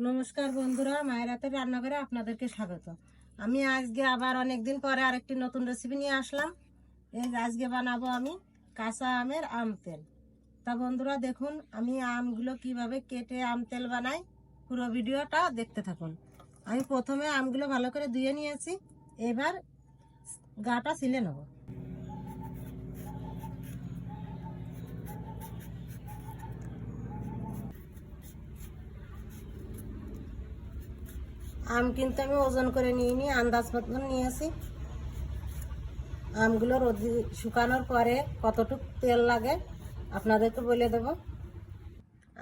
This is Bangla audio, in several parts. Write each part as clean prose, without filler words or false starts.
নমস্কার বন্ধুরা, মায়ের হাতের রান্নাঘরে আপনাদেরকে স্বাগত। আমি আজকে আবার অনেকদিন পরে আরেকটি নতুন রেসিপি নিয়ে আসলাম। আজকে বানাবো আমি কাঁচা আমের আম তেল। তা বন্ধুরা দেখুন আমি আমগুলো কিভাবে কেটে আম তেল বানাই, পুরো ভিডিওটা দেখতে থাকুন। আমি প্রথমে আমগুলো ভালো করে ধুয়ে নিয়েছি, এবার গাটা ছিলে নেব। আম কিন্তু আমি ওজন করে নিইনি, আন্দাজ মতন নিয়েছি। আমগুলো রোদে শুকানোর পরে কতটুকু তেল লাগে আপনাদেরকে বলে দেব।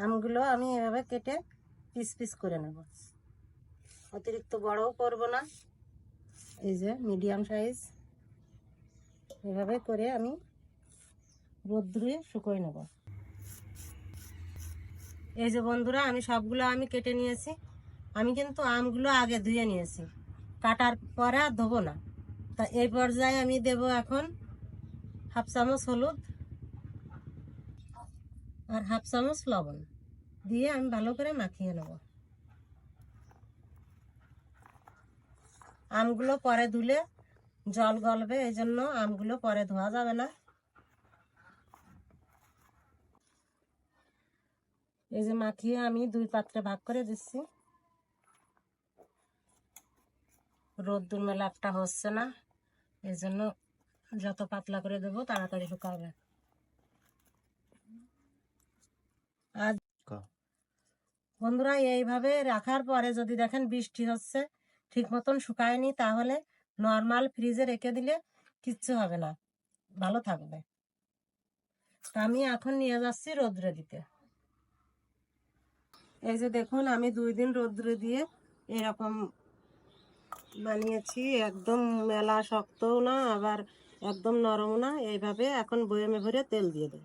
আমগুলো আমি এভাবে কেটে পিস পিস করে নেব, অতিরিক্ত বড়ও করব না, এই যে মিডিয়াম সাইজ এভাবে করে আমি রোদ্দুরে শুকিয়ে নেব। এই যে বন্ধুরা আমি সবগুলো আমি কেটে নিয়েছি। আমি কিন্তু আমগুলো আগে ধুয়ে নিয়েছি, কাটার পরে আর ধোবো না। তা এই পর্যায়ে আমি দেব এখন হাফ চামচ হলুদ আর হাফ চামচ লবণ দিয়ে আমি ভালো করে মাখিয়ে নেব। আমগুলো পরে ধুলে জল গলবে, এই জন্য আমগুলো পরে ধোয়া যাবে না। এই যে মাখিয়ে আমি দুই পাত্রে ভাগ করে দিচ্ছি। রোদ্দুর মেলা একটা হচ্ছে না, এই জন্য যত পাতলা করে দেবো তাড়াতাড়ি শুকাবে। আর বন্ধুরা এইভাবে রাখার পরে যদি দেখেন বৃষ্টি হচ্ছে, ঠিক মতন শুকায়নি, তাহলে নর্মাল ফ্রিজে রেখে দিলে কিচ্ছু হবে না, ভালো থাকবে। আমি এখন নিয়ে যাচ্ছি রোদ্রে দিতে। এই যে দেখুন আমি 2 দিন রোদ্রে দিয়ে এরকম বানিয়েছি, একদম মেলা শক্তও না আবার একদম নরম না। এইভাবে এখন বয়ামে ভরে তেল দিয়ে দেব।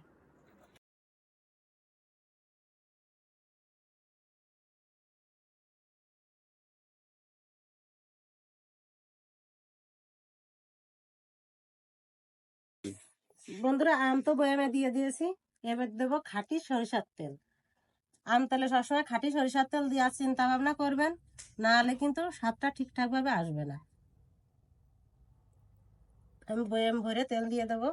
বন্ধুরা আম তো বয়ামে দিয়ে দিয়েছি, এবার দেবো খাঁটি সরিষার তেল। আম তেলে সবসময় খাঁটি সরিষার তেল দেওয়ার চিন্তা ভাবনা করবেন, নাহলে কিন্তু স্বাদটা ঠিকঠাক ভাবে আসবে না। আমি বয়াম ভরে তেল দিয়ে দেবো।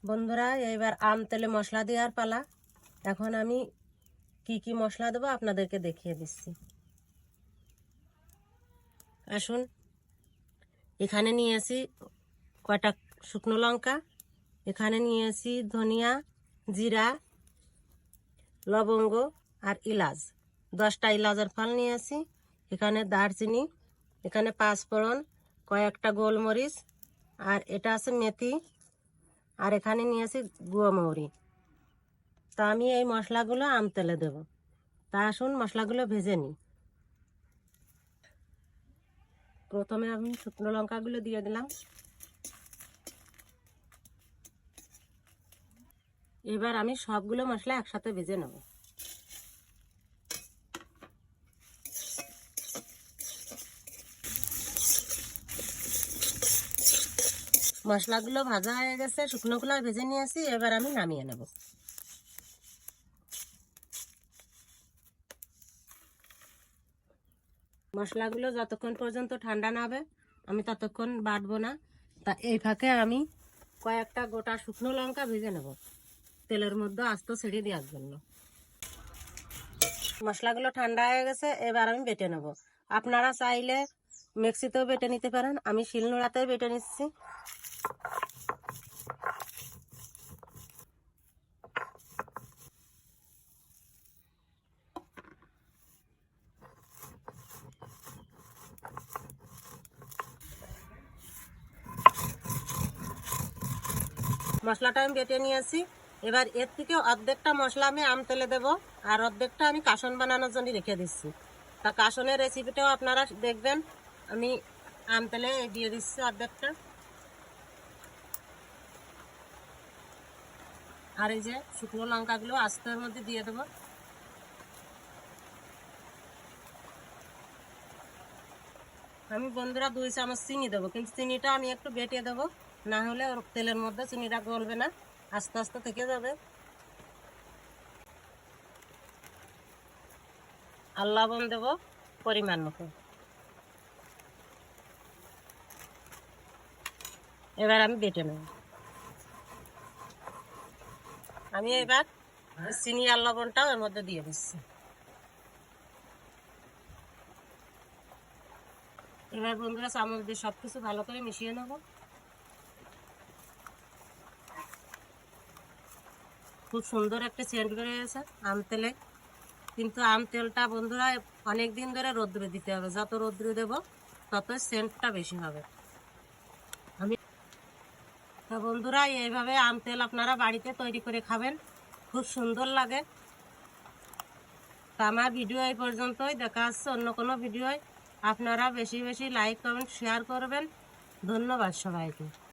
বন্ধুরা এবার আম তেলে মশলা দেওয়ার পালা। এখন আমি কি কি মশলা দেবো আপনাদেরকে দেখিয়ে দিচ্ছি। আসুন, এখানে নিয়েছি কয়টা শুকনো লঙ্কা, এখানে নিয়েছি ধনিয়া, জিরা, লবঙ্গ আর এলাচ, 10টা এলাচের ফল নিয়েছি। এখানে দারচিনি, এখানে পাঁচফোড়ন, কয়েকটা গোলমরিচ, আর এটা আছে মেথি, আর এখানে নিয়েছি গুঁড়ো মৌরি। তা আমি এই মশলাগুলো আম তেলে দেবো। তা আসুন মশলাগুলো ভেজে নিই। প্রথমে আমি শুকনো লঙ্কাগুলো দিয়ে দিলাম। এবার আমি সবগুলো মশলা একসাথে ভেজে নেব। মশলাগুলো ভাজা হয়ে গেছে, শুকনোগুলো ভেজে নিয়েছি, এবার আমি নামিয়ে নেব। মশলাগুলো যতক্ষণ পর্যন্ত ঠান্ডা না হবে আমি ততক্ষণ বাটবো না। তা এই ফাঁকে আমি কয়েকটা গোটা শুকনো লঙ্কা ভেজে নেব তেলের মধ্যে আস্ত ছেড়ে দেওয়ার জন্য। মশলাগুলো ঠান্ডা হয়ে গেছে, এবার আমি বেটে নেব। আপনারা চাইলে মিক্সিতেও বেটে নিতে পারেন, আমি শিলনোড়াতেও বেটে নিচ্ছি। মশলাটা আমি বেটে নিয়েছি, এবার এর থেকে অর্ধেকটা মশলা আমি আম তেলে দেবো, আর অর্ধেকটা আমি কাসন বানানোর জন্য রেখে দিচ্ছি। তা কাসনের রেসিপিটাও আপনারা দেখবেন। আমি আম তেলে দিয়ে দিচ্ছি অর্ধেকটা। আর এই যে শুকনো লঙ্কাগুলো আস্তের মধ্যে দিয়ে দেবো। আমি বন্ধুরা 2 চামচ চিনি দেবো, কিন্তু চিনিটা আমি একটু বেটে দেবো, না হলে ওর তেলের মধ্যে চিনিটা গলবে না, আস্তে আস্তে থেকে যাবে। আর লবণ দেবো পরিমাণ মতো। এবার আমি বেটে নেব। আমি এবার চিনি আর লবণটাও এর মধ্যে দিয়ে দিচ্ছি। এবার বন্ধুরা চামচ দিয়ে সবকিছু ভালো করে মিশিয়ে নেব। খুব সুন্দর একটা সেন্ট বেরিয়ে গেছে আম তেলে। কিন্তু আম তেলটা বন্ধুরা অনেক দিন ধরে রোদ্দুরে দিতে হবে, যত রোদ্দুরে দেবো তত সেন্টটা বেশি হবে। তো বন্ধুরা এইভাবে আম তেল আপনারা বাড়িতে তৈরি করে খাবেন, খুব সুন্দর লাগে। তো আমার ভিডিও এই পর্যন্তই, দেখা হচ্ছে অন্য কোনো ভিডিওয়। আপনারা বেশি বেশি লাইক কমেন্ট শেয়ার করবেন। ধন্যবাদ সবাইকে।